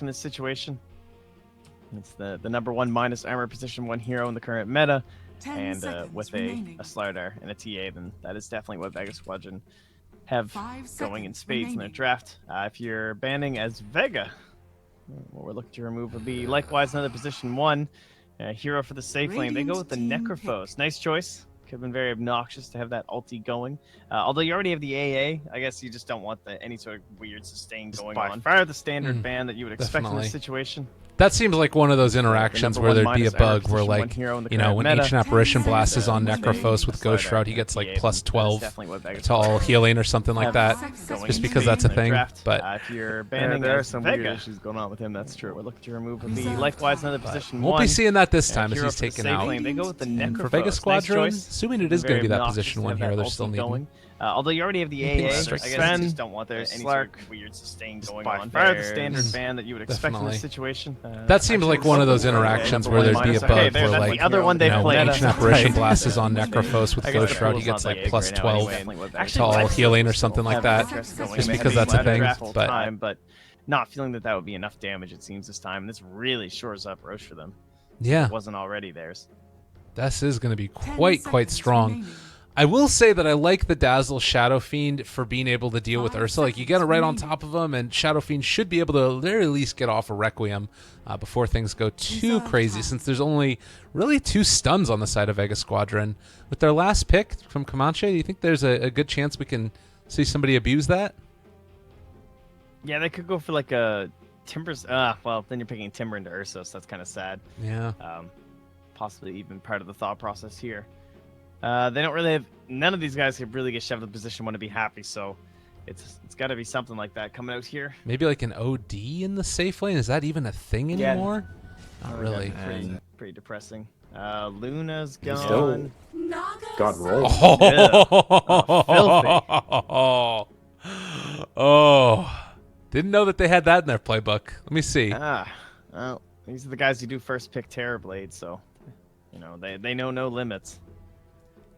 in this situation. It's the number 1 minus armor position 1 hero in the current meta, and with a Slardar and a TA, then that is definitely what Vega Squadron have going in spades in their draft. If you're banning as Vega, what we're looking to remove would be likewise another position 1 hero for the safe lane. They go with the Necrophos. Nice choice. Could have been very obnoxious to have that ulti going. Although you already have the AA, I guess you just don't want any sort of weird sustain going on. Far the standard ban that you would expect in this situation. That seems like one of those interactions where there'd be a bug where, like, you know, when Ancient Apparition Blast is on Necrophos with Ghost Shroud, he gets like plus 12 to all healing or something like that, just because that's a thing. But if you're banning, there are some weird issues going on with him. That's true. We're looking to remove would be likewise another position 1. Won't be seeing that this time as he's taken out. They go with the Necrophos. For Vega Squadron, assuming it is going to be that position 1 hero, they're still needing. Although you already have the AA, I guess you just don't want any sort of weird sustain going on. Far the standard ban that you would expect in this situation. That seems like one of those interactions where there'd be a bug where, like, the other one they when Ancient Apparition Blast is on Necrophos with Ghost Shroud, he gets like plus 12 to all healing or something like that, just because that's a thing. But not feeling that would be enough damage, it seems, this time. This really shores up Roche for them. Yeah. It wasn't already theirs. This is going to be quite strong. I will say that I like the Dazzle Shadow Fiend for being able to deal with Ursa. Like, you get it right on top of him, and Shadow Fiend should be able to at the very least get off a Requiem before things go too crazy, since there's only really 2 stuns on the side of Vega Squadron. With their last pick from Comanche, do you think there's a good chance we can see somebody abuse that? Yeah, they could go for like a Timbers. Well, then you're picking Timber into Ursa, so that's kind of sad. Yeah. Possibly even part of the thought process here. They don't really have. None of these guys can really get shoved in position 1 to be happy, so it's got to be something like that coming out here. Maybe like an OD in the safe lane. Is that even a thing anymore? Yeah. Not really. Pretty depressing. Luna's gone. God roll. Oh, filthy. Oh, didn't know that they had that in their playbook. Let me see. Well, these are the guys who do first pick Terrorblade, so you know they know no limits.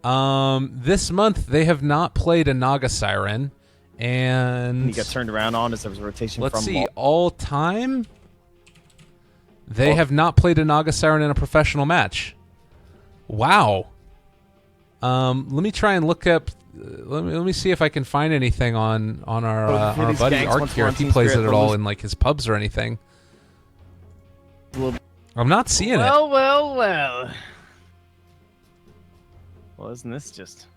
This month they have not played a Naga Siren, and he got turned around on as there was a rotation. Let's see, all time they have not played a Naga Siren in a professional match. Wow. Let me try and look up. Let me see if I can find anything on our buddy Ark here, if he plays it at all in like his pubs or anything. I'm not seeing it. Well. Well, isn't this just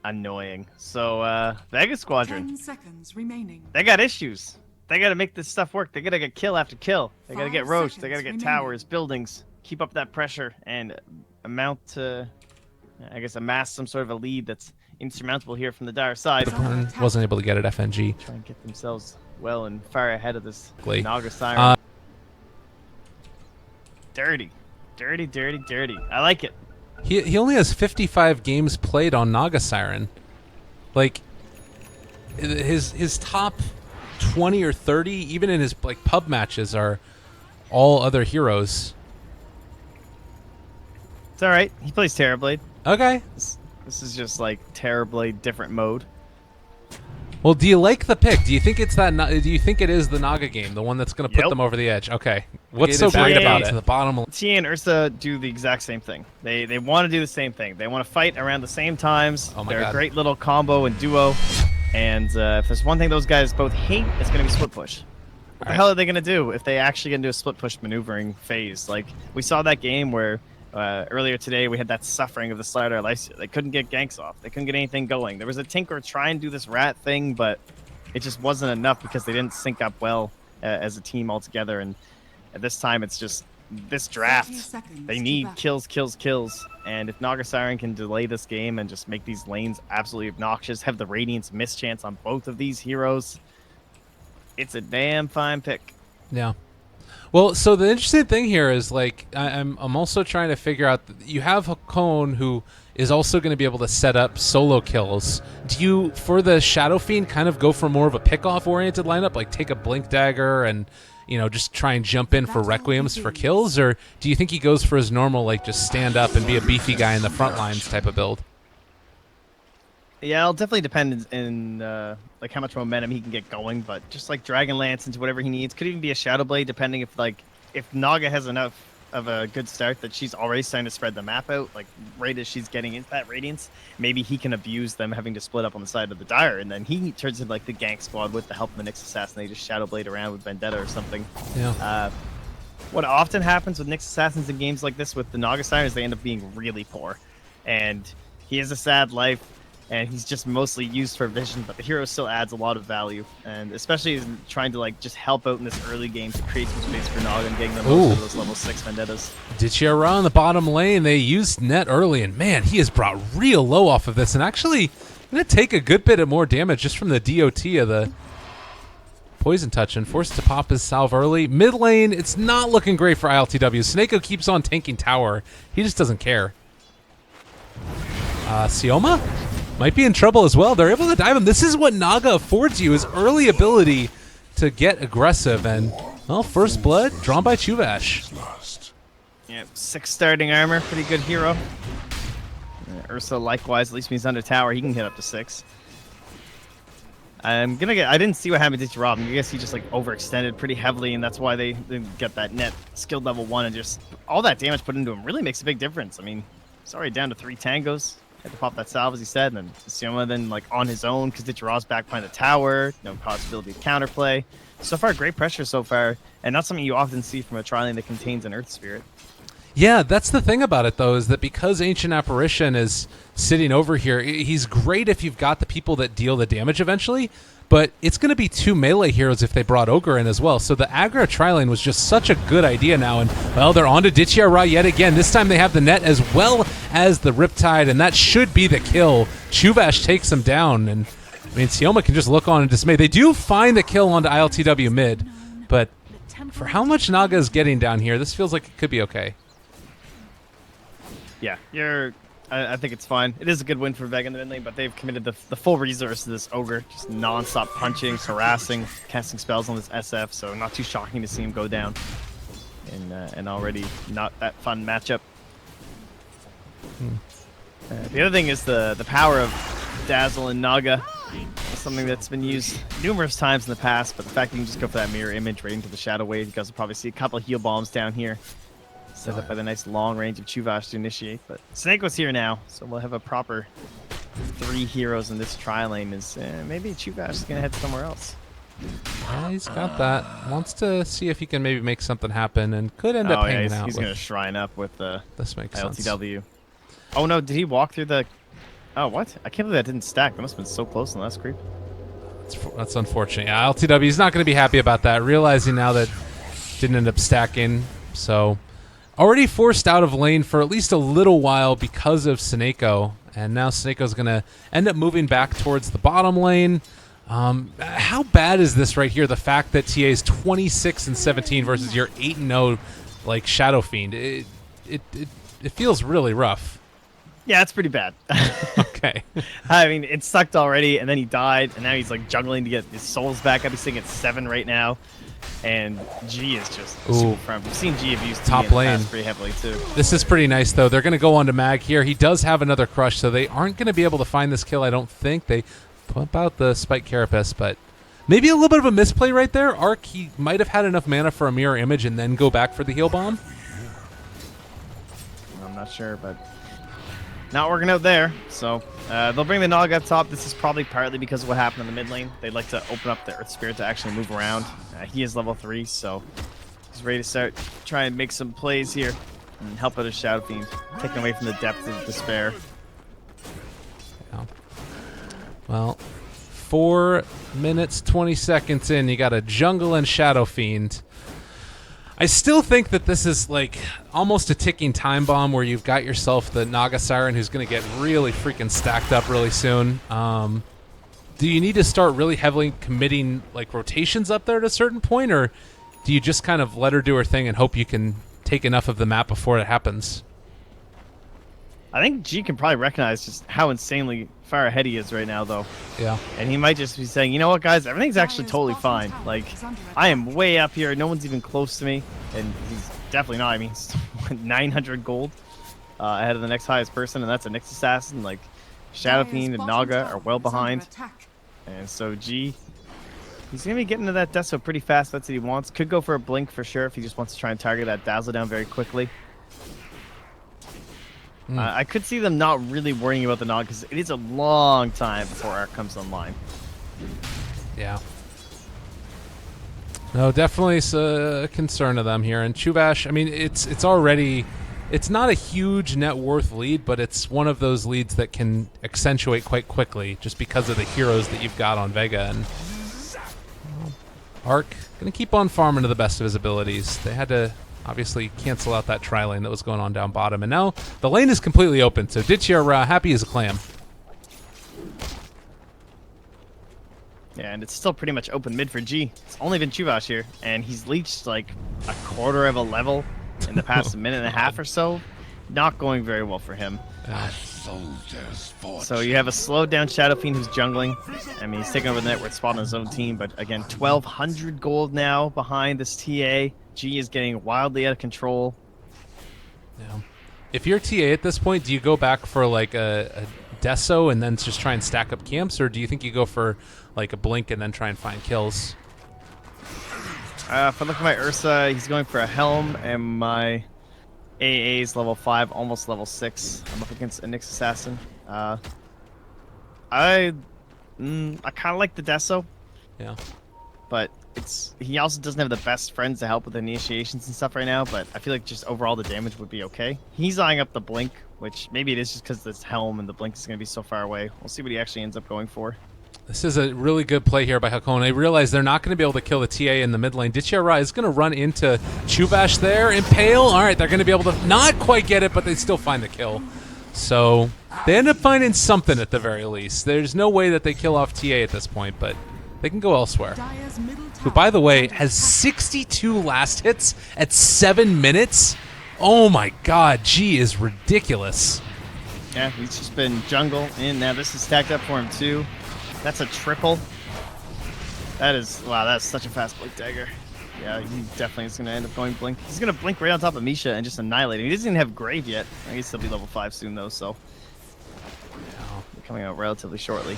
annoying? So, Vega Squadron. 10 seconds remaining. They got issues. They got to make this stuff work. They got to get kill after kill. They got to get Roche. They got to get towers, buildings, keep up that pressure, and amount to, I guess, amass some sort of a lead that's insurmountable here from the dire side. Wasn't able to get it FNG. Try and get themselves well and far ahead of this Naga Siren. Dirty. I like it. He only has 55 games played on Naga Siren. Like, his top 20 or 30, even in his like pub matches, are all other heroes. It's all right. He plays Terrorblade. Okay. This is just like Terrorblade, different mode. Well, do you like the pick? Do you think it's that? Do you think it is the Naga game, the one that's going to put them over the edge? Okay. What's so great about it? The bottom. Tia and Ursa do the exact same thing. They want to do the same thing. They want to fight around the same times. Oh my They're God. a great little combo and duo. And if there's one thing those guys both hate, it's going to be split push. What the hell are they going to do if they actually get into a split push maneuvering phase? Like, we saw that game where earlier today we had that suffering of the Slardar Lycia. They couldn't get ganks off. They couldn't get anything going. There was a Tinker trying to do this rat thing, but it just wasn't enough because they didn't sync up well as a team altogether. And at this time, it's just this draft. They need kills. And if Naga Siren can delay this game and just make these lanes absolutely obnoxious, have the Radiance mischance on both of these heroes, it's a damn fine pick. Yeah. Well, so the interesting thing here is, like, I'm also trying to figure out, you have Hakon, who is also going to be able to set up solo kills. Do you, for the Shadow Fiend, kind of go for more of a pick-off oriented lineup, like take a Blink Dagger and, you know, just try and jump in for Requiems for kills? Or do you think he goes for his normal, like, just stand up and be a beefy guy in the front lines type of build? Yeah, it'll definitely depend in like how much momentum he can get going, but just like Dragon Lance into whatever he needs. Could even be a Shadow Blade, depending if Naga has enough of a good start that she's already starting to spread the map out, like right as she's getting into that Radiance, maybe he can abuse them having to split up on the side of the Dire, and then he turns into like the gank squad with the help of the Nyx Assassin. They just Shadow Blade around with Vendetta or something. Yeah. What often happens with Nyx Assassins in games like this with the Naga Siren is they end up being really poor, and he has a sad life. And he's just mostly used for vision, but the hero still adds a lot of value, and especially trying to like just help out in this early game to create some space for Naga and getting them most of those level 6 vendettas. Ditchira on the bottom lane. They used net early, and man, he is brought real low off of this, and actually going to take a good bit of more damage just from the DOT of the Poison Touch, and forced to pop his salve early. Mid lane, it's not looking great for ILTW. Snako keeps on tanking tower. He just doesn't care. Sioma might be in trouble as well. They're able to dive him. This is what Naga affords you, his early ability to get aggressive. And, well, first blood drawn by Chuvash. Yeah, 6 starting armor. Pretty good hero. Ursa, likewise, at least when he's under tower, he can hit up to 6. I didn't see what happened to Rob. I guess he just like overextended pretty heavily, and that's why they get that net skilled level 1, and just all that damage put into him really makes a big difference. I mean, he's already down to 3 tangos. Had to pop that salve, as he said, and then Sioma then like on his own because Ditchira's back behind the tower. No possibility of counterplay. So far, great pressure so far, and not something you often see from a tri lane that contains an Earth Spirit. Yeah, that's the thing about it, though, is that because Ancient Apparition is sitting over here, he's great if you've got the people that deal the damage eventually, but it's going to be 2 melee heroes if they brought Ogre in as well. So the aggro tri-lane was just such a good idea now, and, well, they're on to Ditchira yet again. This time they have the net as well as the Riptide, and that should be the kill. Chuvash takes him down, and, I mean, Sioma can just look on in dismay. They do find the kill onto ILTW mid, but for how much Naga is getting down here, this feels like it could be okay. Yeah, I think it's fine. It is a good win for Vega in the mid lane, but they've committed the full resource to this Ogre, just non-stop punching, harassing, casting spells on this SF, so not too shocking to see him go down. And already not that fun matchup. The other thing is the power of Dazzle and Naga. It's something that's been used numerous times in the past, but the fact that you can just go for that mirror image right into the Shadow Wave, you guys will probably see a couple of heal bombs down here. Set up by the nice long range of Chuvash to initiate, but Snake's here now, so we'll have a proper 3 heroes in this tri lane. Maybe Chuvash is gonna head somewhere else. Yeah, he's got that. Wants to see if he can maybe make something happen, and could end up hanging out. He's gonna shrine up with the LTW. Sense. Oh no, did he walk through the? Oh what? I can't believe that didn't stack. That must have been so close in the last creep. That's unfortunate. Yeah, LTW is not going to be happy about that. Realizing now that didn't end up stacking, so. Already forced out of lane for at least a little while because of Snako, and now Snako's going to end up moving back towards the bottom lane. How bad is this right here, the fact that TA is 26-17 versus your 8-0 like Shadow Fiend? It feels really rough. Yeah, it's pretty bad. Okay. I mean, it sucked already, and then he died, and now he's like juggling to get his souls back up. He's sitting at 7 right now. And G is just super front. We've seen G abuse top lane pretty heavily too. This is pretty nice though. They're going to go on to Mag here. He does have another crush, so they aren't going to be able to find this kill. I don't think they pump out the Spike Carapace, but maybe a little bit of a misplay right there. Arc, he might have had enough mana for a mirror image and then go back for the heal bomb. I'm not sure, but not working out there. So they'll bring the Naga up top. This is probably partly because of what happened in the mid lane. They'd like to open up the Earth Spirit to actually move around. He is level 3, so he's ready to start trying to make some plays here and help out his Shadow Fiend, taking away from the depth of despair. Yeah. Well, 4 minutes, 20 seconds in, you got a jungle and Shadow Fiend. I still think that this is like almost a ticking time bomb where you've got yourself the Naga Siren who's going to get really freaking stacked up really soon. Do you need to start really heavily committing like rotations up there at a certain point, or do you just kind of let her do her thing and hope you can take enough of the map before it happens? I think G can probably recognize just how insanely far ahead he is right now, though. Yeah. And he might just be saying, you know what, guys, everything's actually totally fine. Like, I am way up here. No one's even close to me. And he's definitely not. I mean, he's 900 gold ahead of the next highest person, and that's a Nyx Assassin. Like, Shadow Fiend and Naga are well behind. And so G, he's going to be getting to that Deso pretty fast. That's what he wants. Could go for a blink for sure if he just wants to try and target that Dazzle down very quickly. I could see them not really worrying about the Naga because it is a long time before Arc comes online. Yeah. No, definitely a concern of them here. And Chuvash, I mean, it's already, it's not a huge net worth lead, but it's one of those leads that can accentuate quite quickly just because of the heroes that you've got on Vega. And Arc going to keep on farming to the best of his abilities. They had to obviously cancel out that tri-lane that was going on down bottom. And now the lane is completely open, so Ditya happy as a clam. Yeah, and it's still pretty much open mid for G. It's only been Chuvash here, and he's leached like a quarter of a level in the past minute and a half or so. Not going very well for him. So you have a slowed down Shadow Fiend who's jungling. I mean, he's taking over the network spot on his own team, but again, 1,200 gold now behind this TA. G is getting wildly out of control. Yeah. If you're TA at this point, do you go back for like a Deso and then just try and stack up camps, or do you think you go for like a blink and then try and find kills? If I look at my Ursa, he's going for a Helm, and my AA is level 5, almost level 6. I'm up against a Nyx Assassin. I kind of like the Deso. Yeah. But he also doesn't have the best friends to help with initiations and stuff right now, but I feel like just overall the damage would be okay. He's eyeing up the blink, which maybe it is just because this helm and the blink is going to be so far away. We'll see what he actually ends up going for. This is a really good play here by Hakone. I realize they're not going to be able to kill the TA in the mid lane. Ditya is going to run into Chuvash there. Impale. All right, they're going to be able to not quite get it, but they still find the kill. So they end up finding something at the very least. There's no way that they kill off TA at this point, but they can go elsewhere. Who, by the way, has 62 last hits at 7 minutes. Oh my god, G is ridiculous. Yeah, he's just been jungle, and now this is stacked up for him too. That's a triple. That is, wow, that's such a fast blink dagger. Yeah, he definitely is going to end up going blink. He's going to blink right on top of Misha and just annihilate him. He doesn't even have Grave yet. I guess he'll be level 5 soon though, so coming out relatively shortly.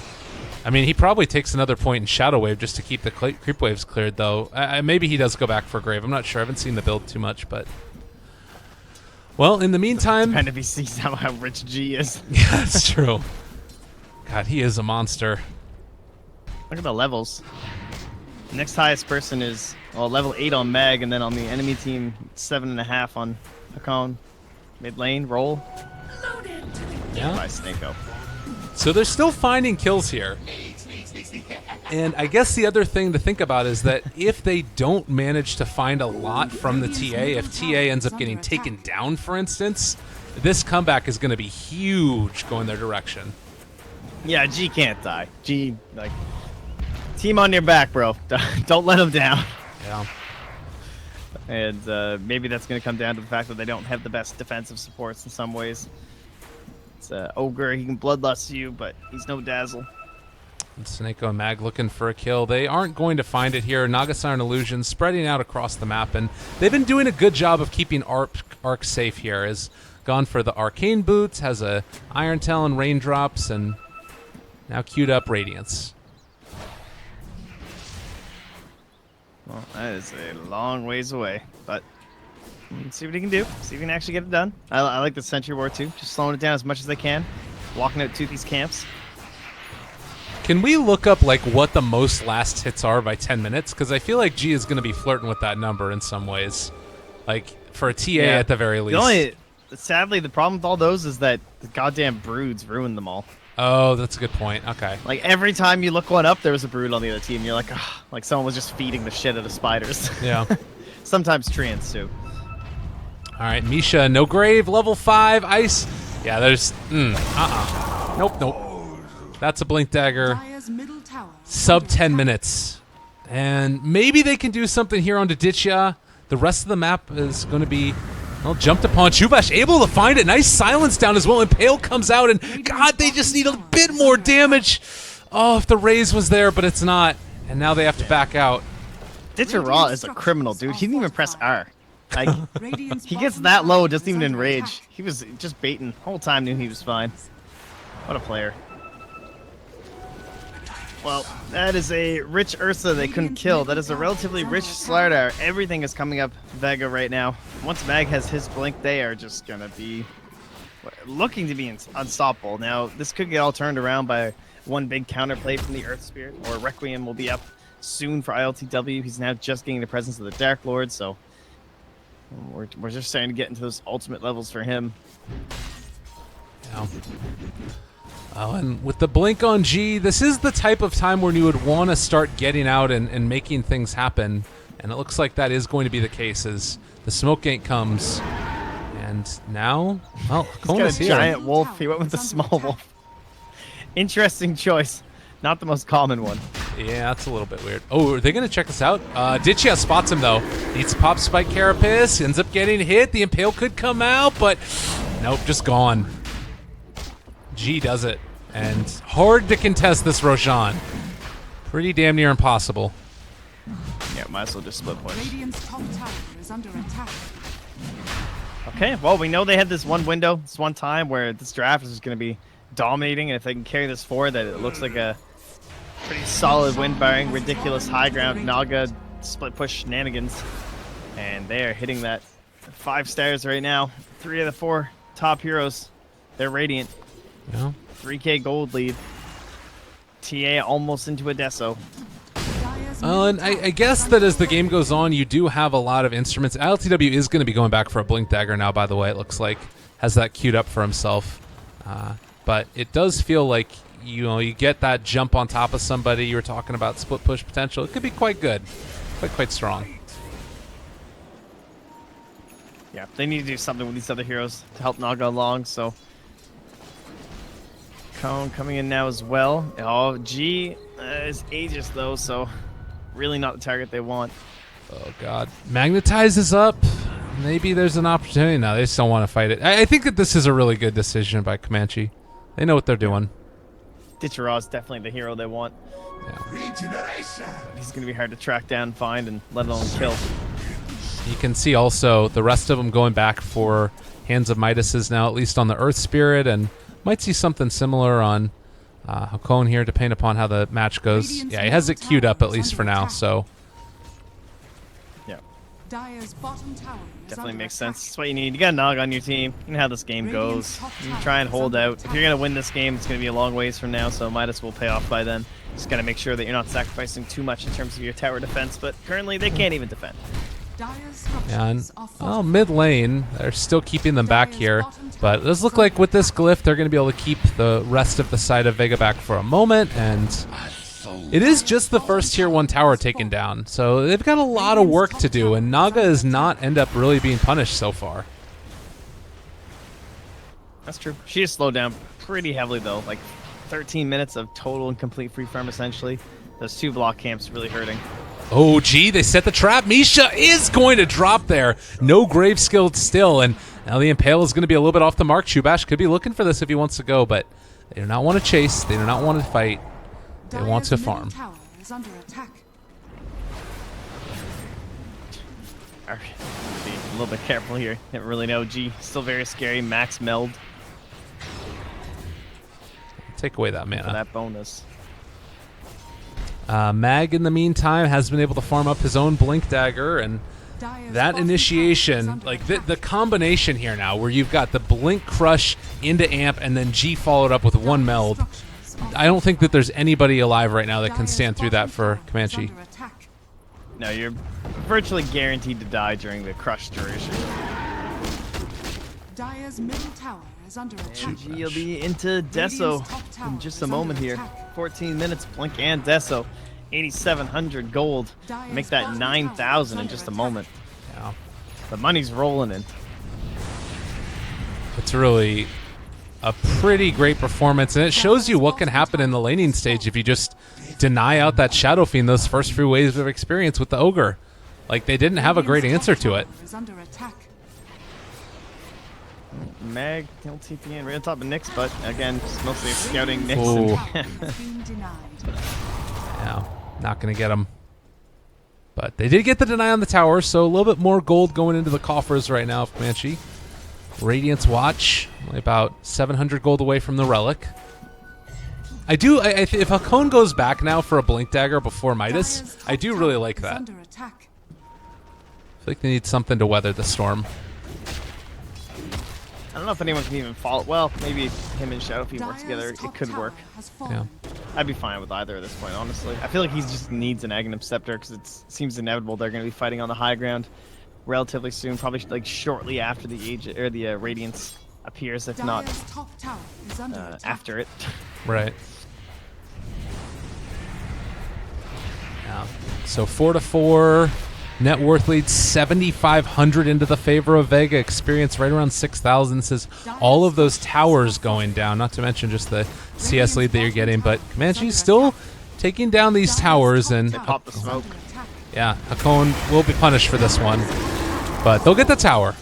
I mean, he probably takes another point in Shadow Wave just to keep the creep waves cleared, though. Maybe he does go back for Grave. I'm not sure. I haven't seen the build too much, but... Well, in the meantime... Depends if he sees how rich G is. Yeah, that's true. God, he is a monster. Look at the levels. The next highest person is, well, level 8 on Meg, and then on the enemy team, 7.5 on Hakone. Mid lane, roll. Yeah. By Snako. So they're still finding kills here. And I guess the other thing to think about is that if they don't manage to find a lot from the TA, if TA ends up getting taken down, for instance, this comeback is going to be huge going their direction. Yeah, G can't die. G, like, team on your back, bro. Don't let him down. Yeah. And maybe that's going to come down to the fact that they don't have the best defensive supports in some ways. It's Ogre, he can bloodlust you, but he's no Dazzle. And Snako and Mag looking for a kill. They aren't going to find it here. Nagasiren Illusion spreading out across the map, and they've been doing a good job of keeping Arc safe here. Has gone for the Arcane Boots, has a Iron Talon Raindrops, and now queued up Radiance. Well, that is a long ways away, but let's see what he can do. See if he can actually get it done. I like the Sentry War too, just slowing it down as much as they can, walking out to these camps. Can we look up like what the most last hits are by 10 minutes? Because I feel like G is going to be flirting with that number in some ways, like for a TA at the very least. Sadly, the problem with all those is that the goddamn broods ruined them all. Oh, that's a good point. Okay. Like every time you look one up, there was a brood on the other team. You're like, ah, like someone was just feeding the shit out of spiders. Yeah. Sometimes treants too. All right, Misha, no Grave, level 5, Ice. Yeah, there's, Nope. That's a Blink Dagger. Sub 10 minutes. And maybe they can do something here onto Ditya. The rest of the map is going to be, well, jumped upon. Chuvash able to find it. Nice silence down as well. Impale comes out, and God, they just need a bit more damage. Oh, if the raise was there, but it's not. And now they have to back out. Ditya Raw is a criminal, dude. He didn't even press R. Like, he gets that low, doesn't even enrage. He was just baiting. The whole time knew he was fine. What a player. Well, that is a rich Ursa they couldn't kill. That is a relatively rich Slardar. Everything is coming up Vega right now. Once Mag has his blink, they are just going to be looking to be unstoppable. Now, this could get all turned around by one big counterplay from the Earth Spirit, or Requiem will be up soon for ILTW. He's now just getting the presence of the Dark Lord, so we're just starting to get into those ultimate levels for him. Yeah. Oh, and with the blink on G, this is the type of time when you would want to start getting out and making things happen. And it looks like that is going to be the case as the smoke gate comes. And now, well, he's got a giant wolf. He went with the small wolf. Interesting choice. Not the most common one. Yeah, that's a little bit weird. Oh, are they going to check this out? Ditchia spots him, though. Needs to pop Spike Carapace. Ends up getting hit. The Impale could come out, but nope, just gone. G does it. And hard to contest this Roshan. Pretty damn near impossible. Yeah, might as well just split push. Radiant's top tower is under attack. Okay, well, we know they had this one window, this one time where this draft is going to be dominating, and if they can carry this forward, that it looks like a pretty solid win barring ridiculous high ground Naga split push shenanigans. And they are hitting that 5 stars right now. 3 of the 4 top heroes, they're radiant. Yeah. 3K gold lead. TA almost into a Deso. Well, and I guess that as the game goes on, you do have a lot of instruments. ILTW is going to be going back for a Blink Dagger now, by the way, it looks like. Has that queued up for himself. But it does feel like, you get that jump on top of somebody. You were talking about split push potential. It could be quite good. Quite strong. Yeah, they need to do something with these other heroes to help Naga along, so... Cone coming in now as well. Oh, G is Aegis, though, so really not the target they want. Oh, God. Magnetize is up. Maybe there's an opportunity. No, they just don't want to fight it. I think that this is a really good decision by Comanche. They know what they're doing. Ditchera is definitely the hero they want. Yeah. He's going to be hard to track down, find, and let alone kill. You can see also the rest of them going back for Hands of Midas's now, at least on the Earth Spirit, and might see something similar on Hakon here, depending upon how the match goes. Yeah, he has it queued up at least for now, so... Yeah. Dire's bottom tower is Definitely under makes attack. sense. That's what you need. You got Nog on your team. You know how this game goes. You try and hold out. If you're going to win this game, it's going to be a long ways from now, so Midas will pay off by then. Just got to make sure that you're not sacrificing too much in terms of your tower defense, but currently they can't even defend. Yeah, and, well, mid lane, they're still keeping them back here, but it does look like with this glyph, they're going to be able to keep the rest of the side of Vega back for a moment, and it is just the first tier 1 tower taken down, so they've got a lot of work to do, and Naga does not end up really being punished so far. That's true. She is slowed down pretty heavily, though, like 13 minutes of total and complete free farm, essentially. Those 2 block camps really hurting. Oh, gee, they set the trap. Misha is going to drop there. No grave skill still, and now the Impale is going to be a little bit off the mark. Shubash could be looking for this if he wants to go, but they do not want to chase. They do not want to fight. They want to farm. Tower is under attack. All right, be a little bit careful here. Never really know. G, still very scary. Max meld Take away that for mana. that bonus. Mag, in the meantime, has been able to farm up his own Blink Dagger, and Dire's that bottom initiation, tower is like under the combination here now, where you've got the Blink Crush into Amp and then G followed up with one meld. I don't think that there's anybody alive right now that can stand through that for Comanche. No, you're virtually guaranteed to die during the crush duration. Dire's middle tower is under attack. G will be into Deso in just a moment here. 14 minutes, Blink and Deso. 8,700 gold. Make that 9,000 in just a moment. Yeah. The money's rolling in. It's really a pretty great performance, and it shows you what can happen in the laning stage if you just deny out that Shadow Fiend those first few waves of experience with the Ogre. Like, they didn't have a great answer to it. Is under attack. Mag, he'll TP in right on top of Nyx, but again, just mostly scouting Nyx. Ooh. Has been denied. Yeah, not going to get him. But they did get the deny on the tower, so a little bit more gold going into the coffers right now of Comanche. Radiance Watch, only about 700 gold away from the Relic. I do. If Hakon goes back now for a Blink Dagger before Midas, Dire's I top do really tower like is that. under attack. I feel like they need something to weather the storm. I don't know if anyone can even follow. Well, maybe him and Shadow Fiend work Dire's together. It top could tower work. has fallen. I'd be fine with either at this point, honestly. I feel like he just needs an Aghanim Scepter because it seems inevitable they're going to be fighting on the high ground relatively soon, probably like shortly after the age or the Radiance appears, if not Dire's top tower is under attack. after it. Right. Yeah. So 4-4. Net worth leads 7,500 into the favor of Vega. Experience right around 6,000. Says all of those towers going down, not to mention just the CS lead that you're getting. But Comanche's still taking down these towers, and Pop the smoke. yeah, Hakon will be punished for this one, but they'll get the tower.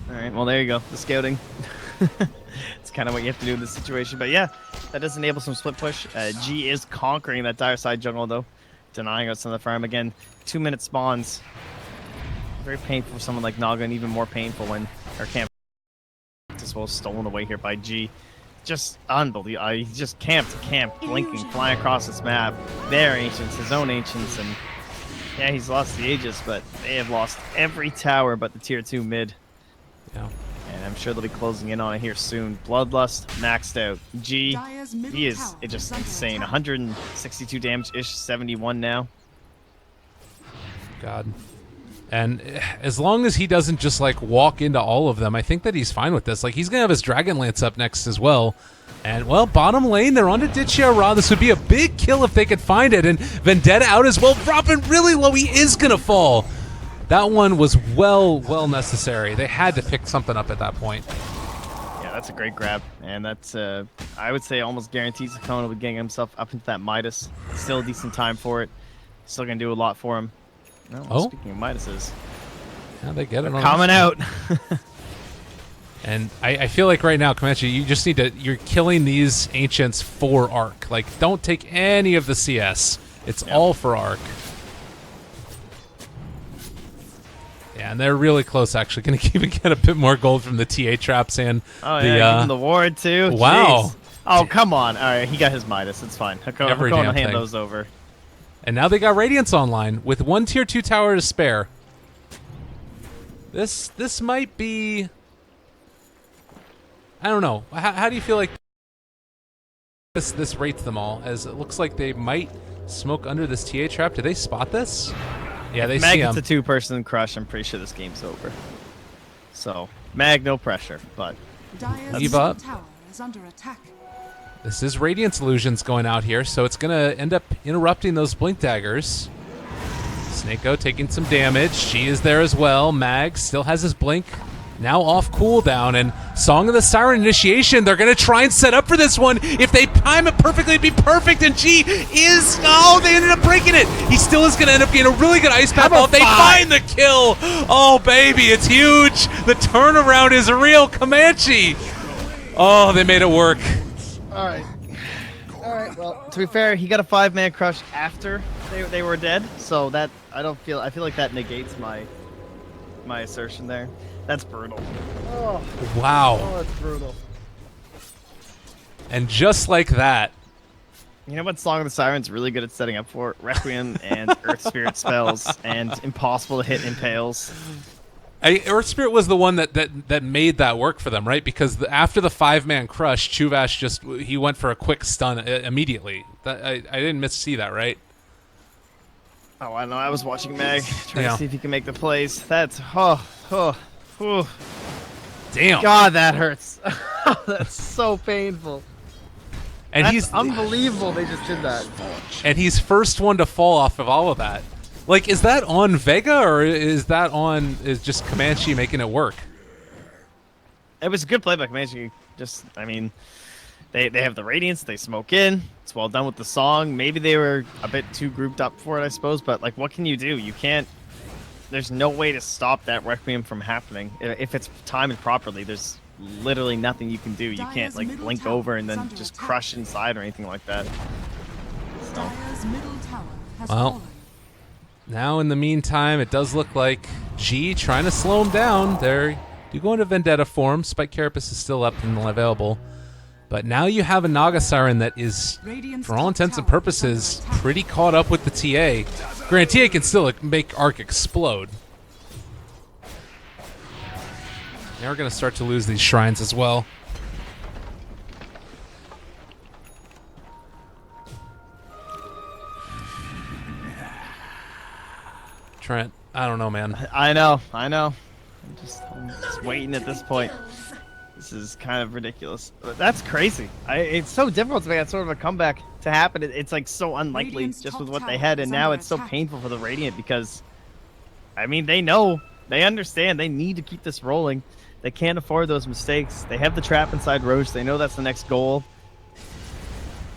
All right, well, there you go. The scouting. It's kind of what you have to do in this situation. But yeah, that does enable some split push. G is conquering that dire side jungle, though, denying us on the farm. Again, 2-minute spawns. Very painful for someone like Naga, and even more painful when our camp is well stolen away here by G. Just unbelievable. He just camp to camp, blinking, flying across this map. Their ancients, his own ancients, and yeah, he's lost the Aegis, but they have lost every tower but the tier 2 mid. Yeah. And I'm sure they'll be closing in on it here soon. Bloodlust maxed out. G, Dire's middle he is tower just is under insane. attack. 162 damage-ish, 71 now. God. And as long as he doesn't just like walk into all of them, I think that he's fine with this. Like, he's gonna have his Dragonlance up next as well. And well, bottom lane, they're on to Ditchia Ra. This would be a big kill if they could find it. And Vendetta out as well, dropping really low. He is gonna fall. That one was well necessary. They had to pick something up at that point. Yeah, that's a great grab. And that's, I would say, almost guarantees Hakon will be getting himself up into that Midas. Still a decent time for it. Still gonna do a lot for him. Oh, speaking of Midases, Yeah, they get it on coming out. And I feel like right now, Comanche, you just need to, you're killing these Ancients for Arc. Like, don't take any of the CS. It's all for Arc. Yeah, and they're really close, actually. Going to even get a bit more gold from the TA traps and even the ward, too. Wow. Jeez. Oh, come on. All right, he got his Midas. It's fine. Hakon will hand thing. those over. And now they got Radiance online with one tier 2 tower to spare. This might be... I don't know. How do you feel like this rates them all? As it looks like they might smoke under this TA trap. Do they spot this? Yeah, they Mag see him. gets a 2-person crush. I'm pretty sure this game's over. So, Mag, no pressure, but... Dire's Give middle up. tower is under attack. This is Radiance Illusions going out here, so it's going to end up interrupting those Blink Daggers. Snako taking some damage. She is there as well. Mag still has his Blink. Now off cooldown, and Song of the Siren initiation. They're going to try and set up for this one. If they time it perfectly, it'd be perfect, and G is... Oh, they ended up breaking it. He still is going to end up getting a really good ice path off. They find the kill. Oh, baby, it's huge. The turnaround is real. Comanche. Oh, they made it work. All right. Well, to be fair, he got a 5-man crush after they were dead, so that I feel like that negates my assertion there. That's brutal. Oh, Wow. that's brutal. And just like that. You know what Song of the Siren's really good at setting up for? Requiem and Earth Spirit spells, and impossible to hit impales. Earth Spirit was the one that made that work for them, right? Because after the 5-man crush, Chuvash he went for a quick stun immediately. I didn't see that, right? Oh, I know. I was watching Mag, trying to see if he can make the plays. That's oh. Damn. God, that hurts. That's so painful. And That's he's unbelievable. They just did that. And he's first one to fall off of all of that. Like, is that on Vega, or is just Comanche making it work? It was a good play by Comanche. I mean, they have the Radiance. They smoke in. It's well done with the song. Maybe they were a bit too grouped up for it, I suppose. But like, what can you do? You can't. There's no way to stop that Requiem from happening. If it's timed properly, there's literally nothing you can do. You can't like blink over and then just crush inside or anything like that. So. Dire's middle tower has Well. fallen. Now, in the meantime, it does look like G trying to slow him down. They're go into Vendetta form. Spike Carapace is still up and available. But now you have a Naga Siren that is, Radiant's for all top intents and tower is purposes, under attack. pretty caught up with the TA. Granted, TA can still make Arc explode. Now we're going to start to lose these shrines as well. Trent, I don't know, man. I know. I'm just waiting at this point. This is kind of ridiculous. But that's crazy. It's so difficult to make that sort of a comeback to happen. It's like so unlikely Radiant's just top with what they tower had, is and now under it's so attack. painful for the Radiant because, I mean, they know, they understand, they need to keep this rolling. They can't afford those mistakes. They have the trap inside Roche. They know that's the next goal.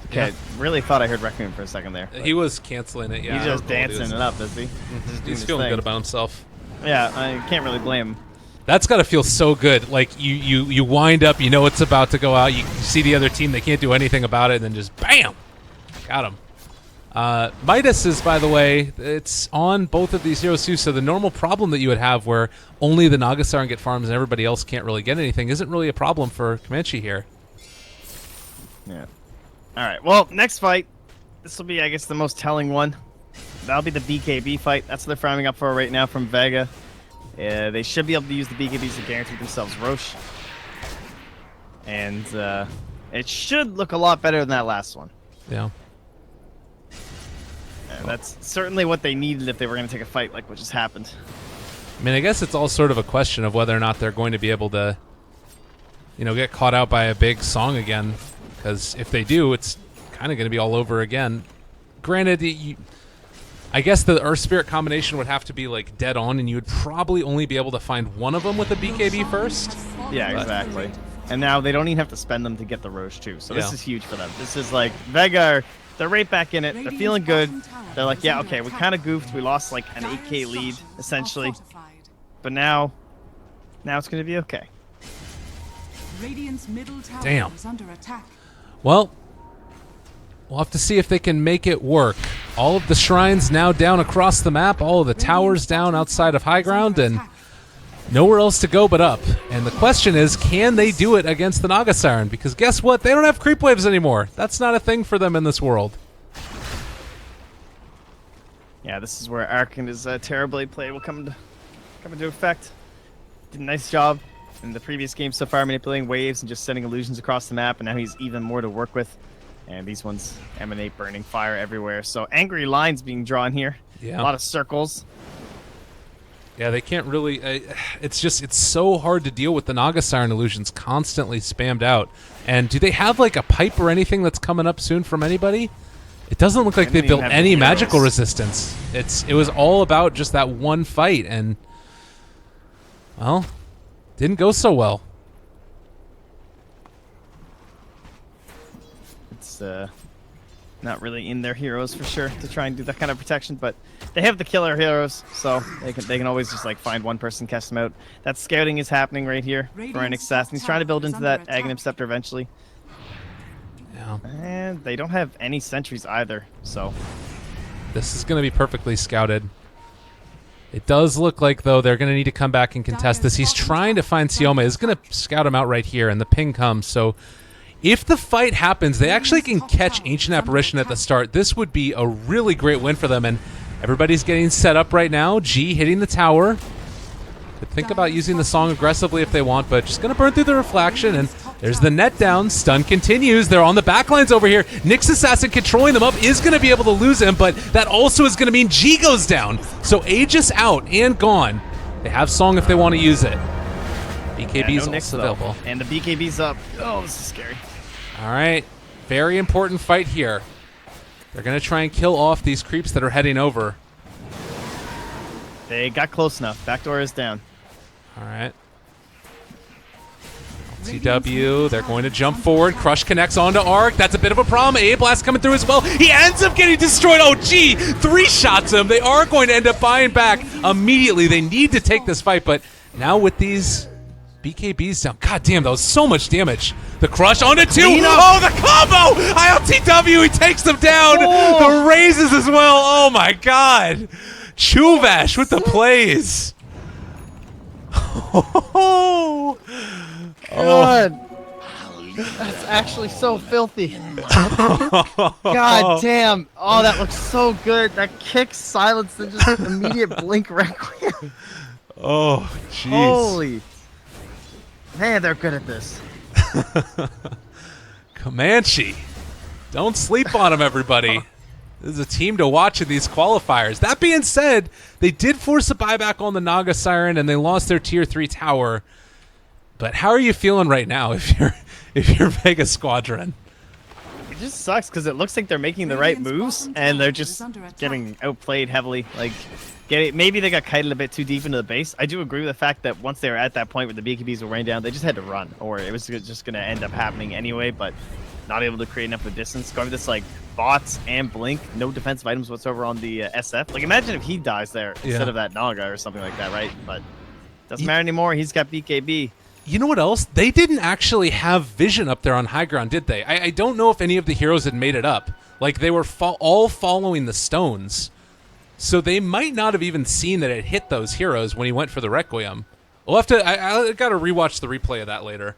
Okay, Yeah. I really thought I heard Requiem for a second there. but He was canceling it, yeah. he's I just don't know what he dancing was- it up, is he? Just doing He's his feeling thing. good about himself. Yeah, I can't really blame him. That's got to feel so good. Like, you wind up, you know it's about to go out, you see the other team, they can't do anything about it, and then just BAM! Got him. Midas is, by the way, it's on both of these heroes too, so the normal problem that you would have where only the Naga Siren get farms and everybody else can't really get anything isn't really a problem for Comanche here. Yeah. All right. Well, next fight. This will be, I guess, the most telling one. That'll be the BKB fight. That's what they're farming up for right now from Vega. They should be able to use the BKBs to guarantee themselves Roche. And it should look a lot better than that last one. Yeah. And that's certainly what they needed if they were going to take a fight like what just happened. I mean, I guess it's all sort of a question of whether or not they're going to be able to, you know, get caught out by a big song again. Because if they do, it's kind of going to be all over again. Granted, I guess the Earth Spirit combination would have to be like dead on, and you would probably only be able to find one of them with a BKB first. Yeah, exactly. And now they don't even have to spend them to get the Roche too. So this Yeah. is huge for them. This is like Vega, they're right back in it. They're feeling good. They're like, yeah, okay, we kind of goofed. We lost like an 8k lead essentially, but now it's going to be okay. Radiant's middle tower Damn. is under attack. Well, we'll have to see if they can make it work. All of the shrines now down across the map, all of the towers down outside of high ground, and nowhere else to go but up. And the question is, can they do it against the Naga Siren? Because guess what? They don't have creep waves anymore. That's not a thing for them in this world. Yeah, this is where Ark and his Terrorblade play will come into effect. Did a nice job in the previous game so far, manipulating waves and just sending illusions across the map, and now he's even more to work with. And these ones emanate burning fire everywhere. So angry lines being drawn here. Yeah. A lot of circles. Yeah, they can't really... it's so hard to deal with the Naga Siren illusions constantly spammed out. And do they have, like, a pipe or anything that's coming up soon from anybody? It doesn't look like They they didn't built even have any heroes. magical resistance. It was all about just that one fight, and... well, didn't go so well. It's not really in their heroes for sure to try and do that kind of protection, but they have the killer heroes, so they can always just like find one person, cast them out. That scouting is happening right here for an Radiant's assassin. He's trying to build top into tower that is under Aghanim Scepter eventually. Yeah. And they don't have any sentries either, so This is going to be perfectly scouted. It does look like, though, they're going to need to come back and contest this. He's trying to find Sioma. He's going to scout him out right here, and the ping comes. So if the fight happens, they actually can catch Ancient Apparition at the start. This would be a really great win for them, and everybody's getting set up right now. G hitting the tower. Could think about using the song aggressively if they want, but just going to burn through the reflection, and there's the net down. Stun continues. They're on the backlines over here. Nyx Assassin controlling them up is going to be able to lose him, but that also is going to mean G goes down. So Aegis out and gone. They have song if they want to use it. BKB is no Nyx, also though. available. And the BKB's up. Oh, this is scary. All right. Very important fight here. They're going to try and kill off these creeps that are heading over. They got close enough. Backdoor is down. All right. LTW, they're going to jump forward. Crush connects onto Arc. That's a bit of a problem. A-Blast coming through as well. He ends up getting destroyed. Oh, gee. 3 shots him. They are going to end up buying back immediately. They need to take this fight, but now with these BKBs down. God damn, that was so much damage. The Crush onto 2. Oh, the combo! ILTW, he takes them down. The raises as well. Oh, my God. Chuvash with the plays. Oh. God. That's actually so filthy. God damn. Oh, that looks so good. That kick silenced and just immediate blink requiem. Oh, jeez. Holy. Man, they're good at this. Comanche. Don't sleep on them, everybody. This is a team to watch in these qualifiers. That being said, they did force a buyback on the Naga Siren, and they lost their Tier 3 tower. But how are you feeling right now if you're Vega Squadron? It just sucks because it looks like they're making the right moves, and they're just getting outplayed heavily. Like, maybe they got kited a bit too deep into the base. I do agree with the fact that once they were at that point where the BKBs were raining down, they just had to run, or it was just going to end up happening anyway, but not able to create enough of a distance. Going with this, like, bots and blink, no defensive items whatsoever on the SF. Like, imagine if he dies there instead of that Naga or something like that, right? But doesn't matter anymore. He's got BKB. You know what else? They didn't actually have vision up there on high ground, did they? I don't know if any of the heroes had made it up. Like, they were all following the stones. So they might not have even seen that it hit those heroes when he went for the Requiem. We'll have to... I got to rewatch the replay of that later.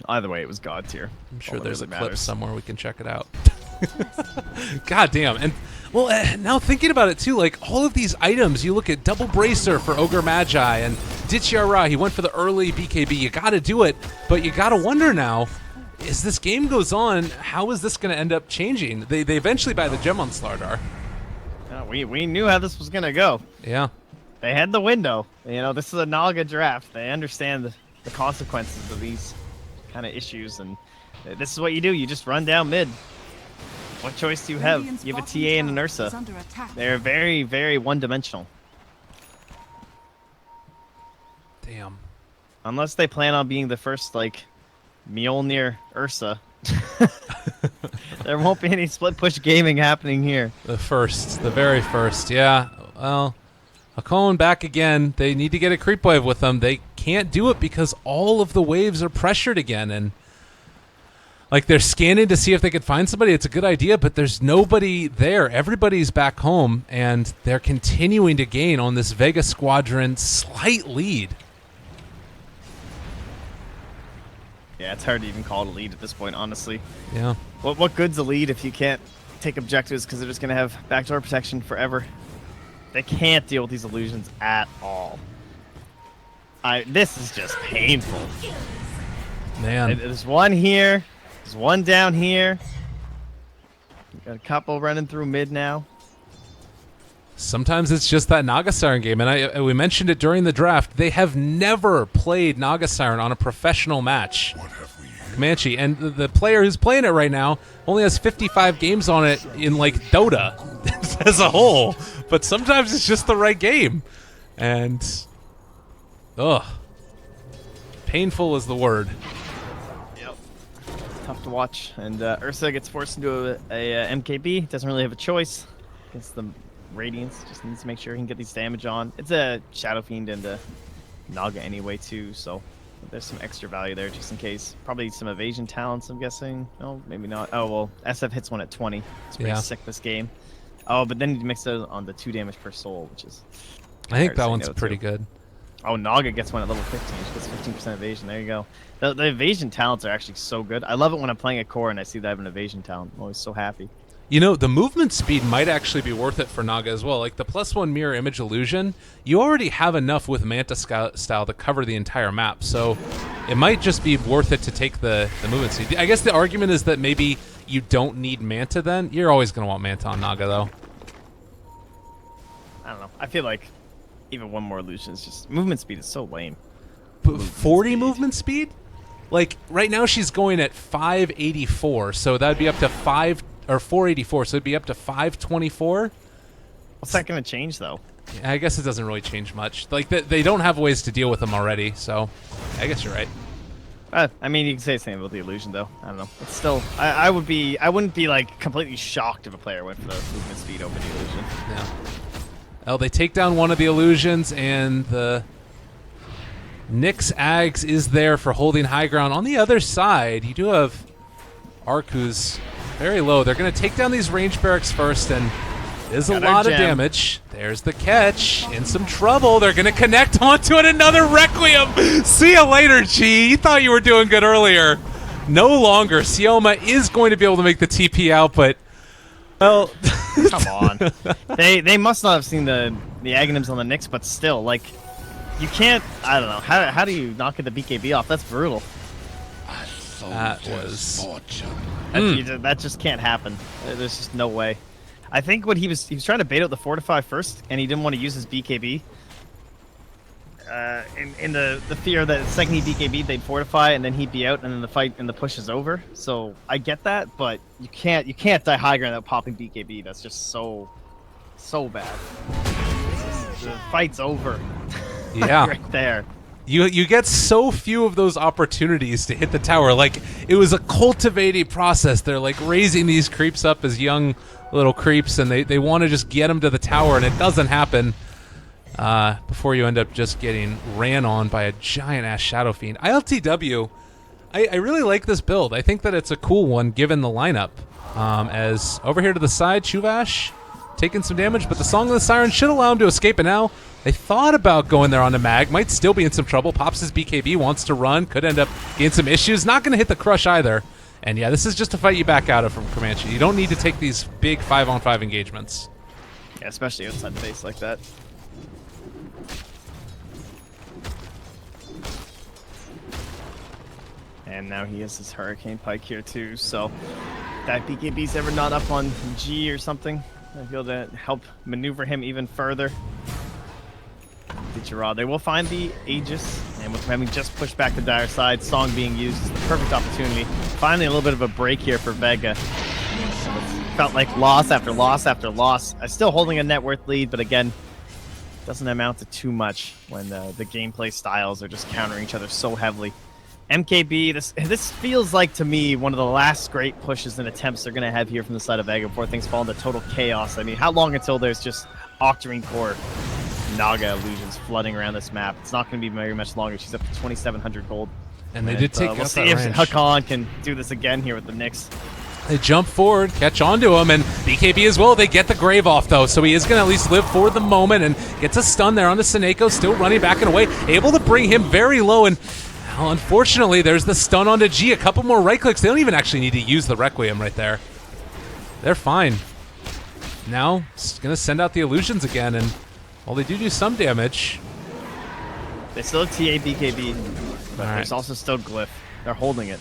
Either way, it was God tier. I'm sure there's a clip matters. somewhere we can check it out. God damn. And, well, now thinking about it, too, like, all of these items, you look at Double Bracer for Ogre Magi and Ditchiara, he went for the early BKB. You got to do it, but you got to wonder now, as this game goes on, how is this going to end up changing? They eventually buy the gem on Slardar. We knew how this was going to go. Yeah. They had the window. You know, this is a Naga draft. They understand the consequences of these kind of issues, and this is what you do. You just run down mid. What choice do you have? You have a TA and an Ursa. They're very, very one-dimensional. Damn. Unless they plan on being the first, like, Mjolnir Ursa. There won't be any split push gaming happening here. The very first, yeah. Well, Hakoan back again. They need to get a creep wave with them. They can't do it because all of the waves are pressured again, and like they're scanning to see if they could find somebody. It's a good idea, but there's nobody there. Everybody's back home, and they're continuing to gain on this Vega Squadron slight lead. Yeah, it's hard to even call it a lead at this point, honestly. Yeah. What good's a lead if you can't take objectives because they're just going to have backdoor protection forever? They can't deal with these illusions at all. This is just painful. Man. There's one here. There's one down here. Got a couple running through mid now. Sometimes it's just that Naga Siren game, and we mentioned it during the draft. They have never played Naga Siren on a professional match. Comanche, and the player who's playing it right now only has 55 games on it in, like, Dota as a whole. But sometimes it's just the right game. And, painful is the word. Yep. Tough to watch. And Ursa gets forced into a MKB. Doesn't really have a choice against the Radiance. Just needs to make sure he can get these damage on. It's a Shadow Fiend and a Naga anyway, too, so there's some extra value there just in case. Probably some evasion talents, I'm guessing. No, maybe not. Oh, well, SF hits one at 20. It's pretty sick this game. Oh, but then you mix it on the 2 damage per soul, which is... I think that one's pretty good. Oh, Naga gets one at level 15. She gets 15% evasion. There you go. The evasion talents are actually so good. I love it when I'm playing a core and I see that I have an evasion talent. I'm always so happy. You know, the movement speed might actually be worth it for Naga as well. Like the +1 mirror image illusion, you already have enough with Manta style to cover the entire map. So it might just be worth it to take the movement speed. I guess the argument is that maybe you don't need Manta then. You're always going to want Manta on Naga, though. I don't know. I feel like even one more illusion is just... Movement speed is so lame. But 40 movement speed? Like, right now she's going at 584, so that would be up to 484, so it'd be up to 524. What's that going to change, though? I guess it doesn't really change much. Like, they don't have ways to deal with them already, so I guess you're right. I mean, you can say the same about the illusion, though. I don't know. It's still... I wouldn't be, like, completely shocked if a player went for the movement speed over the illusion. Yeah. Well, they take down one of the illusions, and the Nyx Ags is there for holding high ground. On the other side, you do have Ark, who's very low. They're going to take down these range barracks first, and Is a Got our lot of gem. damage. There's the catch. In some trouble. They're going to connect onto it. Another Requiem. See you later, G. You thought you were doing good earlier. No longer. Sioma is going to be able to make the TP out, but well, Come on. They must not have seen the Aghanims on the Nyx, but still, like, you can't. I don't know. How do you not get the BKB off? That's brutal. that was That just can't happen. There's just no way. I think what he was trying to bait out the Fortify first, and he didn't want to use his BKB. In the fear that the second he BKB, they'd Fortify, and then he'd be out, and then the fight and the push is over. So I get that, but you can't die high ground without popping BKB. That's just so bad. The fight's over. yeah. Right there. You get so few of those opportunities to hit the tower. Like, it was a cultivating process. They're like raising these creeps up as young little creeps, and they want to just get them to the tower, and it doesn't happen before you end up just getting ran on by a giant ass Shadow Fiend. ILTW, I really like this build. I think that it's a cool one given the lineup. As over here to the side, Chuvash taking some damage, but the Song of the Siren should allow him to escape it now. They thought about going there onto Mag, might still be in some trouble. Pops his BKB, wants to run, could end up getting some issues. Not going to hit the crush either. And yeah, this is just a fight you back out of from Comanche. You don't need to take these big 5-on-5 engagements. Yeah, especially outside the base like that. And now he has his Hurricane Pike here too, so if that BKB's ever not up on G or something, I'll be able to help maneuver him even further. They will find the Aegis, and with having just pushed back the dire side, Song being used is the perfect opportunity. Finally a little bit of a break here for Vega. Felt like loss after loss after loss. Still holding a net worth lead, but again, doesn't amount to too much when the gameplay styles are just countering each other so heavily. MKB, this feels like to me one of the last great pushes and attempts they're going to have here from the side of Vega before things fall into total chaos. I mean, how long until there's just Octarine Core Naga illusions flooding around this map? It's not going to be very much longer. She's up to 2,700 gold. And they did take we'll out see that if range. Hakan can do this again here with the Nyx. They jump forward, catch onto him, and BKB as well. They get the Grave off, though, so he is going to at least live for the moment and gets a stun there on the Seneko, still running back and away, able to bring him very low, and well, unfortunately, there's the stun onto G. A couple more right clicks. They don't even actually need to use the Requiem right there. They're fine. Now, it's going to send out the illusions again, and well, they do some damage. They still have TA BKB, but All there's right. also still Glyph. They're holding it.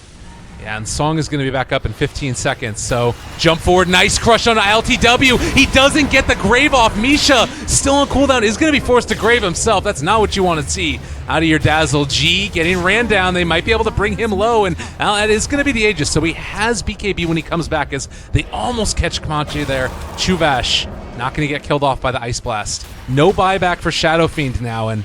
Yeah, and Song is going to be back up in 15 seconds, so jump forward, nice crush on LTW. He doesn't get the Grave off. Misha, still on cooldown, is going to be forced to Grave himself. That's not what you want to see out of your Dazzle. G getting ran down. They might be able to bring him low, and that is going to be the Aegis, so he has BKB when he comes back as they almost catch Comanche there. Chuvash not going to get killed off by the Ice Blast. No buyback for Shadow Fiend now, and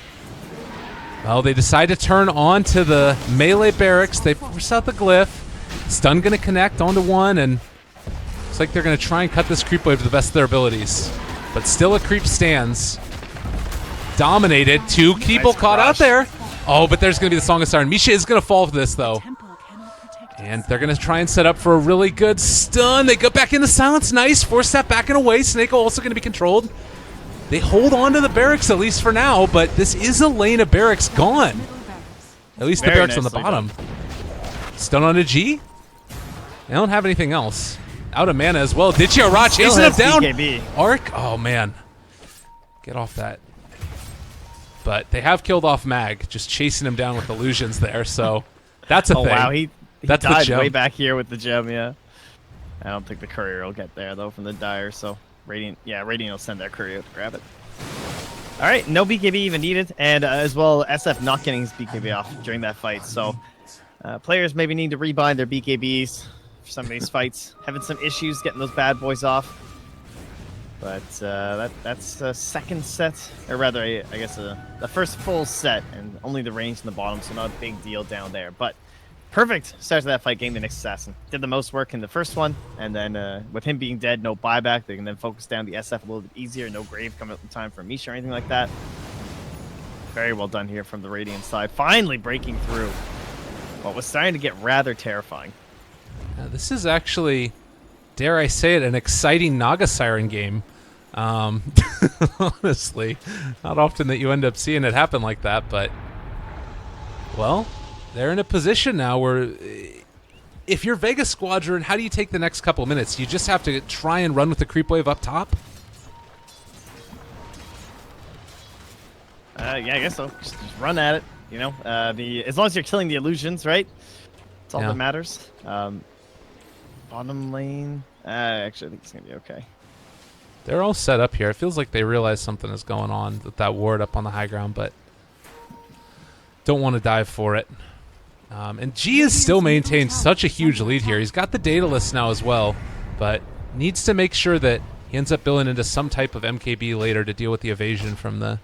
well, they decide to turn on to the melee barracks. They force out the Glyph. Stun going to connect onto one, and looks like they're going to try and cut this creep wave to the best of their abilities. But still a creep stands. Dominated. Two people Nice caught out crush. there. Oh, but there's going to be the Song of Siren. Misha is going to fall for this, though. Temple cannot protect us. And they're going to try and set up for a really good stun. They go back into silence. Nice. Force that back and away. Snake also going to be controlled. They hold on to the barracks, at least for now, but this is a lane of barracks gone. Middle barracks. At least Very the barracks on the nicely bottom. Stun on a G. They don't have anything else. Out of mana as well. Ditya Ra Still chasing him has down. BKB. Arc. Oh, man. Get off that. But they have killed off Mag, just chasing him down with illusions there, so that's a Oh thing. wow, he That's the died gem. way back here with the gem, yeah. I don't think the courier will get there though from the dire, so Radiant will send their courier to grab it. All right, no BKB even needed, and as well SF not getting his BKB off during that fight, so players maybe need to rebind their BKBs for some of these fights. Having some issues getting those bad boys off. But that's the second set, or rather, I guess the first full set, and only the range in the bottom, so not a big deal down there. But perfect start to that fight game. The Nyx Assassin did the most work in the first one, and then with him being dead, no buyback, they can then focus down the SF a little bit easier. No Grave coming up in time for Misha or anything like that. Very well done here from the Radiant side, finally breaking through what was starting to get rather terrifying. This is actually, dare I say it, an exciting Naga Siren game. Honestly, not often that you end up seeing it happen like that, but well, they're in a position now where if you're Vega Squadron, how do you take the next couple of minutes? You just have to try and run with the creep wave up top? Yeah, I guess so. Just run at it, you know. As long as you're killing the illusions, right? That's all Yeah. that matters. Bottom lane. Actually, I think it's gonna be okay. They're all set up here. It feels like they realize something is going on with that ward up on the high ground, but don't want to dive for it. And G has still maintained such a huge lead here. He's got the data list now as well, but needs to make sure that he ends up building into some type of MKB later to deal with the evasion from the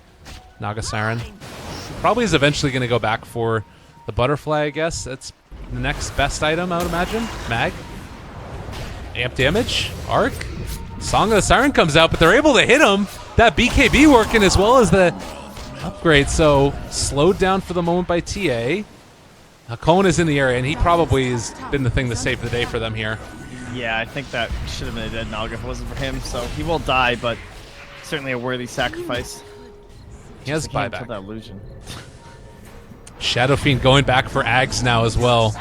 Naga Siren. Probably is eventually going to go back for the butterfly, I guess. That's the next best item, I would imagine. Mag. Amp damage. Arc. Song of the Siren comes out, but they're able to hit him. That BKB working as well as the upgrade. So slowed down for the moment by TA. Cohen is in the area, and he probably has been the thing to save the day for them here. Yeah, I think that should have been a dead Naga if it wasn't for him. So he will die, but certainly a worthy sacrifice. He has Just can't buyback. kill that illusion. Shadow Fiend going back for Ags now as well.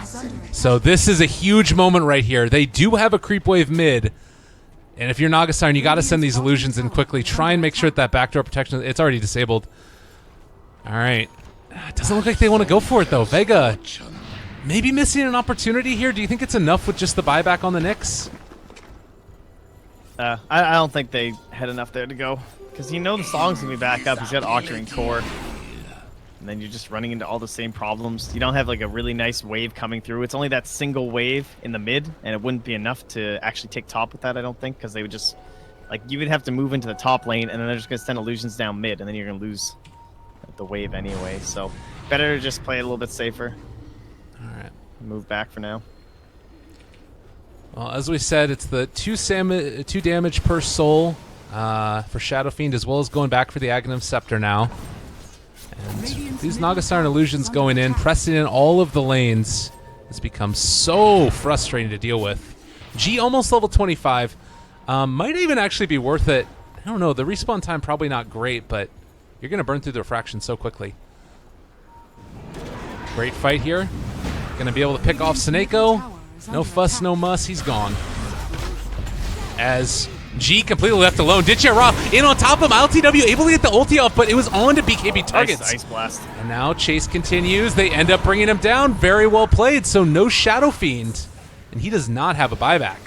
So this is a huge moment right here. They do have a creep wave mid. And if you're Naga Siren, you got to send these illusions in quickly. Try and make sure that backdoor protection, it's already disabled. All right. It doesn't look like they want to go for it, though. Vega maybe missing an opportunity here. Do you think it's enough with just the buyback on the Nyx? I don't think they had enough there to go. Because you know the song's going to be back up. He's got Octarine Core. And then you're just running into all the same problems. You don't have like a really nice wave coming through. It's only that single wave in the mid, and it wouldn't be enough to actually take top with that, I don't think, because they would just, like, you would have to move into the top lane, and then they're just going to send illusions down mid, and then you're going to lose the wave anyway. So better to just play it a little bit safer. All right. Move back for now. Well, as we said, it's the 2 damage per soul for Shadow Fiend, as well as going back for the Aghanim Scepter now. And these Naga Siren illusions going in, pressing in all of the lanes, has become so frustrating to deal with. G almost level 25. Might even actually be worth it. I don't know, the respawn time probably not great, but you're going to burn through the refraction so quickly. Great fight here. Going to be able to pick off Seneko. No fuss, no muss, he's gone. As G completely left alone. Ditya Ra in on top of him. LTW able to get the ulti off, but it was on to BKB targets. Nice Ice Blast. And now chase continues. They end up bringing him down. Very well played. So no Shadow Fiend. And he does not have a buyback.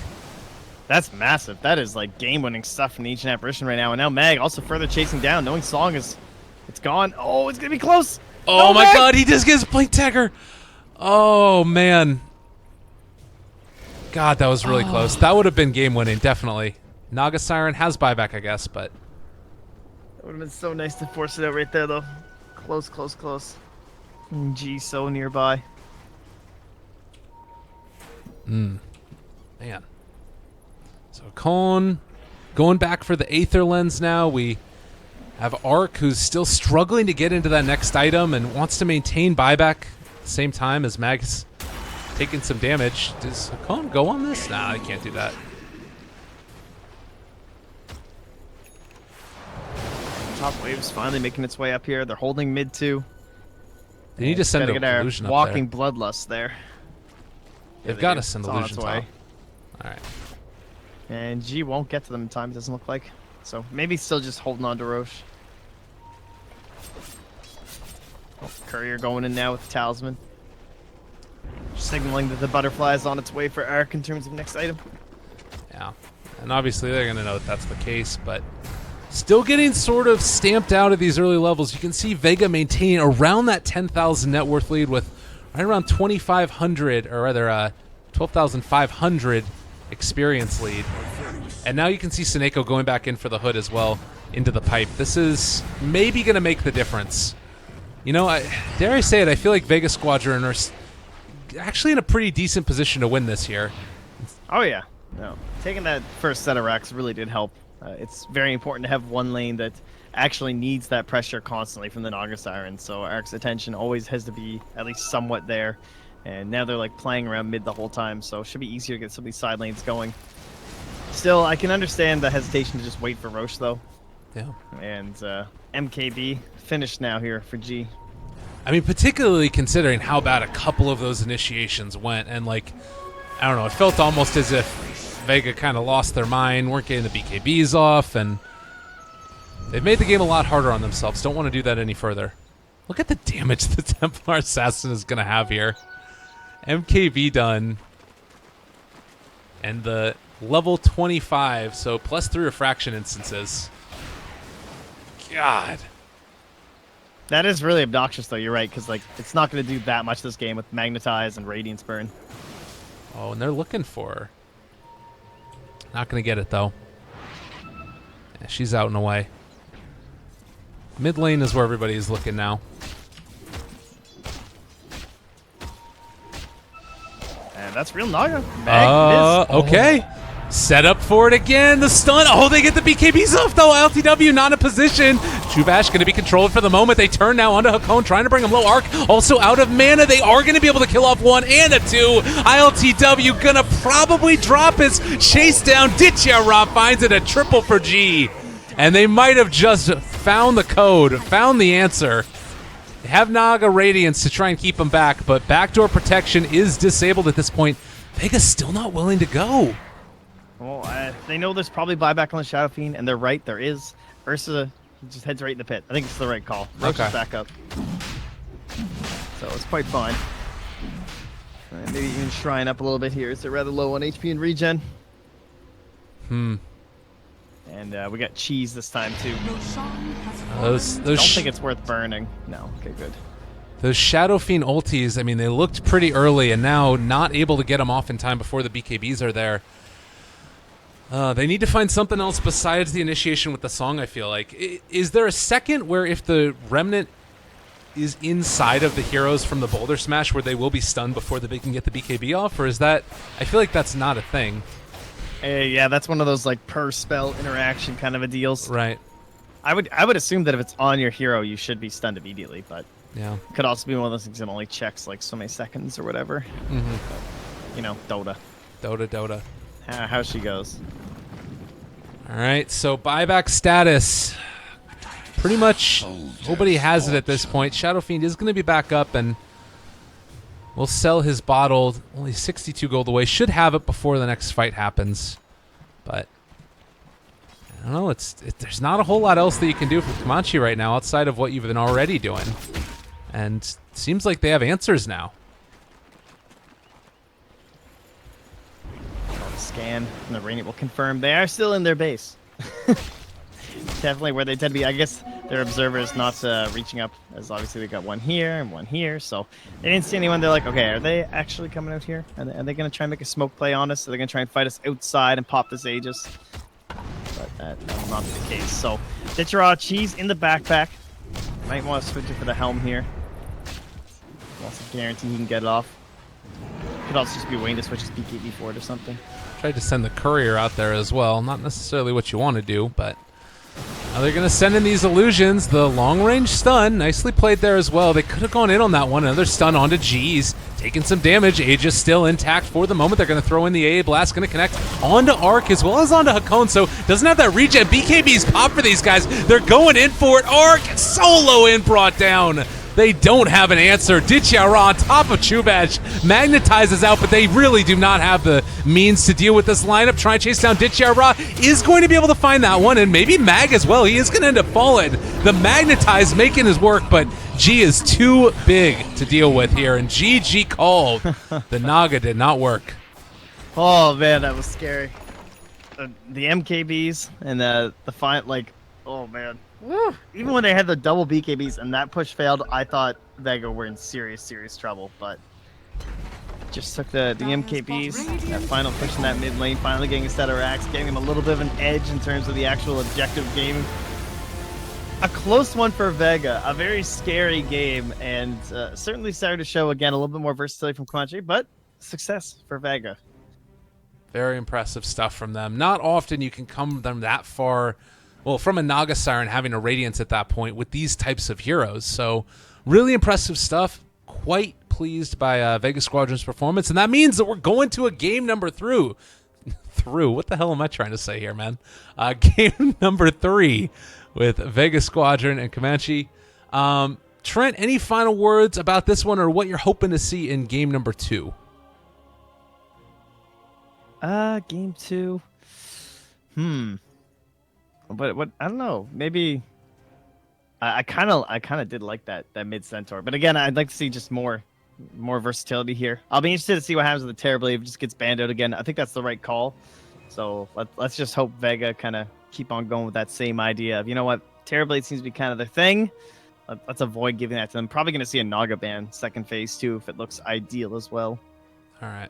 That's massive. That is like game-winning stuff from the Ancient Apparition right now. And now Mag also further chasing down, knowing Song is... It's gone. Oh, it's going to be close. Oh no, my Mag! god, he just gets Blink Dagger. Oh, man. God, that was really close. That would have been game-winning, definitely. Naga Siren has buyback, I guess, but... That would have been so nice to force it out right there, though. Close, close, close. G so nearby. Man. So Kon going back for the Aether Lens now. We have Arc, who's still struggling to get into that next item and wants to maintain buyback at the same time as Mag's taking some damage. Does Kon go on this? Nah, he can't do that. Top wave's finally making its way up here. They're holding mid too. They need to send Gotta an get our illusion up walking there. bloodlust there. They've they got do. to send It's on its illusion top. way. All right. And G won't get to them in time, it doesn't look like. So maybe still just holding on to Roche. Oh, Courier going in now with the Talisman. Signaling that the butterfly is on its way for Arc in terms of next item. Yeah. And obviously they're going to know that that's the case, but still getting sort of stamped out at these early levels. You can see Vega maintaining around that 10,000 net worth lead with right around 2,500, or rather 12,500 experience lead. And now you can see Seneko going back in for the hood as well into the pipe. This is maybe going to make the difference. You know, dare I say it, I feel like Vega Squadron are actually in a pretty decent position to win this here. Oh yeah, no. Taking that first set of racks really did help. It's very important to have one lane that actually needs that pressure constantly from the Naga Siren, so Arc's attention always has to be at least somewhat there. And now they're like playing around mid the whole time, so it should be easier to get some of these side lanes going. Still, I can understand the hesitation to just wait for Roche, though. Yeah. And MKB finished now here for G. I mean, particularly considering how bad a couple of those initiations went. And, like, I don't know, it felt almost as if Vega kind of lost their mind, weren't getting the BKBs off, and they've made the game a lot harder on themselves. Don't want to do that any further. Look at the damage the Templar Assassin is going to have here. MKB done. And the level 25, so plus 3 refraction instances. God. That is really obnoxious, though. You're right, because like it's not going to do that much this game with Magnetize and Radiance Burn. Oh, and they're looking for her. Not going to get it, though. Yeah, she's out and away. Mid lane is where everybody is looking now. And that's real Naga. Mag okay. Set up for it again. The stun. Oh, they get the BKBs off, though. LTW not in position. Chubash going to be controlled for the moment. They turn now onto Hakon, trying to bring him low. Arc also out of mana. They are going to be able to kill off 1 and a 2. ILTW going to probably drop his chase down. Ditya finds it a triple for G. And they might have just found the code, found the answer. They have Naga Radiance to try and keep him back, but backdoor protection is disabled at this point. Vega's still not willing to go. Well, they know there's probably buyback on the Shadow Fiend, and they're right, there is. Ursa just heads right in the pit. I think it's the right call. Roche is back up. So it's quite fine. And maybe even shrine up a little bit here. It's rather low on HP and regen. And we got cheese this time, too. Those don't think it's worth burning. No, okay, good. Those Shadow Fiend ultis, I mean, they looked pretty early, and now not able to get them off in time before the BKBs are there. They need to find something else besides the initiation with the song, I feel like. Is there a second where if the Remnant is inside of the heroes from the Boulder Smash where they will be stunned before they can get the BKB off? Or is that... I feel like that's not a thing. Yeah, that's one of those like per spell interaction kind of a deals. Right. I would assume that if it's on your hero, you should be stunned immediately, but yeah, it could also be one of those things that only checks like so many seconds or whatever. You know, Dota. Dota. How she goes. All right, so buyback status. Pretty much nobody has it at this point. Shadow Fiend is going to be back up and will sell his bottle. Only 62 gold away. Should have it before the next fight happens. But I don't know. There's not a whole lot else that you can do for Comanche right now outside of what you've been already doing. And it seems like they have answers now. Scan, and the Radiant will confirm they are still in their base. Definitely where they tend to be. I guess their observers not reaching up, as obviously they got one here and one here, so they didn't see anyone. They're like, okay, are they actually coming out here? Are they going to try and make a smoke play on us? Are they going to try and fight us outside and pop this Aegis? But that will not be the case. So, Ditchera, cheese in the backpack. Might want to switch it for the helm here. Wants to guarantee he can get it off. Could also just be waiting to switch his BKB for it or something. Tried to send the courier out there as well. Not necessarily what you want to do, but now they're going to send in these illusions. The long-range stun, nicely played there as well. They could have gone in on that one. Another stun onto G's, taking some damage. Aegis still intact for the moment. They're going to throw in the AA Blast, going to connect onto Arc as well as onto Hakon, so doesn't have that regen. BKB's pop for these guys. They're going in for it. Arc solo in, brought down. They don't have an answer. Ditya on top of Chubash magnetizes out, but they really do not have the means to deal with this lineup. Try and chase down Ditya is going to be able to find that one, and maybe Mag as well. He is going to end up falling. The magnetize making his work, but G is too big to deal with here, and GG called. The Naga did not work. Oh man, that was scary. The MKBs and the fight, like, oh man. Woo. Even when they had the double BKBs and that push failed, I thought Vega were in serious trouble, but just took the MKBs, that final push in that mid lane, finally getting a set of racks, getting him a little bit of an edge in terms of the actual objective game. A close one for Vega, a very scary game, and certainly started to show, again, a little bit more versatility from Comanche, but success for Vega. Very impressive stuff from them. Not often you can come them that far. Well, from a Naga Siren having a Radiance at that point with these types of heroes. So really impressive stuff. Quite pleased by Vega Squadron's performance. And that means that we're going to a game number 3. through. What the hell am I trying to say here, man? Game number 3 with Vega Squadron and Comanche. Trent, any final words about this one or what you're hoping to see in game number 2? Game 2. But what I don't know. Maybe I kind of did like that mid centaur. But again, I'd like to see just more versatility here. I'll be interested to see what happens with the Terrorblade if it just gets banned out again. I think that's the right call. So let's just hope Vega kind of keep on going with that same idea of, you know what, Terrorblade seems to be kind of their thing. Let's avoid giving that to them. Probably going to see a Naga ban second phase too if it looks ideal as well. All right.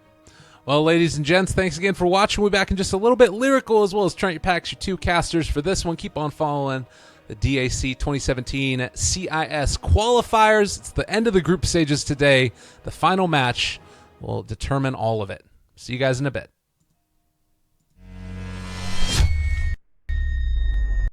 Well, ladies and gents, thanks again for watching. We'll be back in just a little bit. Lyrical as well as Trent Packs, your 2 casters for this one. Keep on following the DAC 2017 CIS qualifiers. It's the end of the group stages today. The final match will determine all of it. See you guys in a bit.